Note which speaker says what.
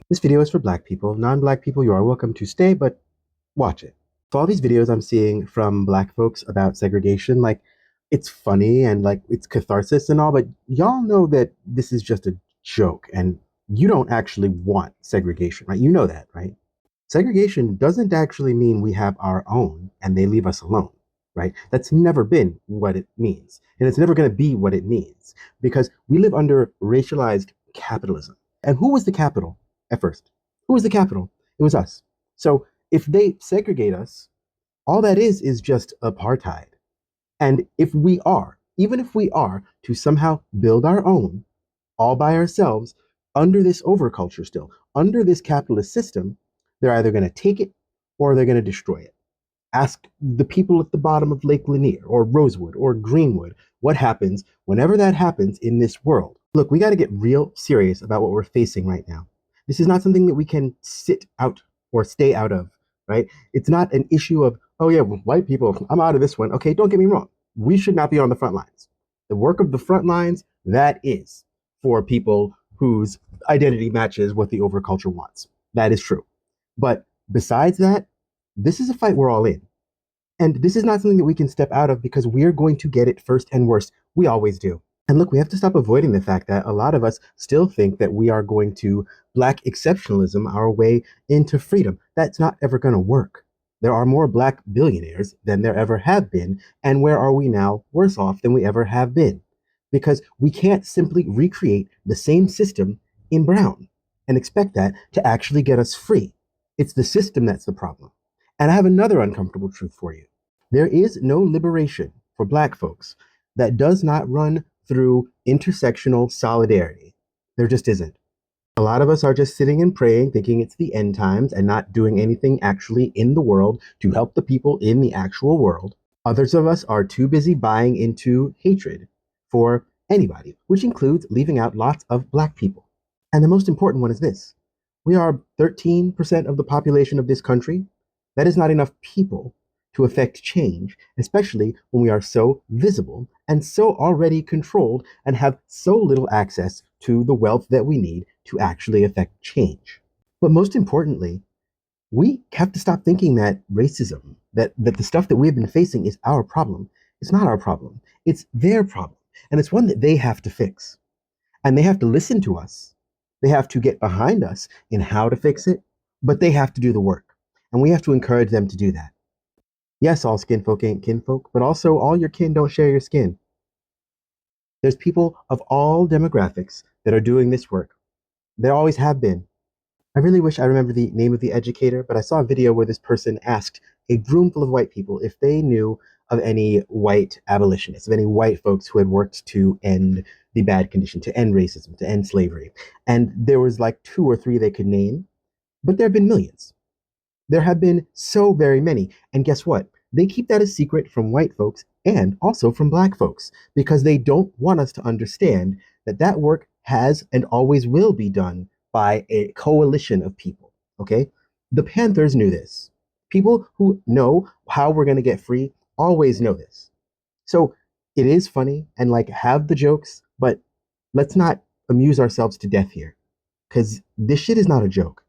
Speaker 1: This video is for Black people. Non-Black people, you are welcome to stay, but watch it. For all these videos I'm seeing from Black folks about segregation, like, it's funny and like it's catharsis and all, but y'all know that this is just a joke and you don't actually want segregation, right? You know that, right? Segregation doesn't actually mean we have our own and they leave us alone, right? That's never been what it means. And it's never going to be what it means because we live under racialized capitalism. And who was the capital at first? Who was the capital? It was us. So if they segregate us, all that is just apartheid. And if we are, even if we are to somehow build our own all by ourselves under this overculture still, under this capitalist system, they're either going to take it or they're going to destroy it. Ask the people at the bottom of Lake Lanier or Rosewood or Greenwood what happens whenever that happens in this world. Look, we got to get real serious about what we're facing right now. This is not something that we can sit out or stay out of, right? It's not an issue of, oh yeah, well, white people, I'm out of this one. Okay, don't get me wrong. We should not be on the front lines. The work of the front lines, that is for people whose identity matches what the overculture wants. That is true. But besides that, this is a fight we're all in. And this is not something that we can step out of because we're going to get it first and worst. We always do. And look, we have to stop avoiding the fact that a lot of us still think that we are going to Black exceptionalism our way into freedom. That's not ever going to work. There are more Black billionaires than there ever have been. And where are we now? Worse off than we ever have been. Because we can't simply recreate the same system in brown and expect that to actually get us free. It's the system that's the problem. And I have another uncomfortable truth for you. There is no liberation for Black folks that does not run through intersectional solidarity. There just isn't. A lot of us are just sitting and praying, thinking it's the end times and not doing anything actually in the world to help the people in the actual world. Others of us are too busy buying into hatred for anybody, which includes leaving out lots of Black people. And the most important one is this. We are 13% of the population of this country. That is not enough people to affect change, especially when we are so visible and so already controlled and have so little access to the wealth that we need to actually affect change. But most importantly, we have to stop thinking that racism, that the stuff that we've been facing is our problem. It's not our problem. It's their problem. And it's one that they have to fix. And they have to listen to us. They have to get behind us in how to fix it, but they have to do the work. And we have to encourage them to do that. Yes, all skin folk ain't kinfolk, but also all your kin don't share your skin. There's people of all demographics that are doing this work. There always have been. I really wish I remember the name of the educator, but I saw a video where this person asked a room full of white people if they knew of any white abolitionists, of any white folks who had worked to end the bad condition, to end racism, to end slavery. And there was like two or three they could name, but there have been millions. There have been so very many. And guess what? They keep that a secret from white folks and also from Black folks because they don't want us to understand that that work has and always will be done by a coalition of people. Okay? The Panthers knew this. People who know how we're going to get free always know this. So it is funny and like have the jokes, but let's not amuse ourselves to death here because this shit is not a joke.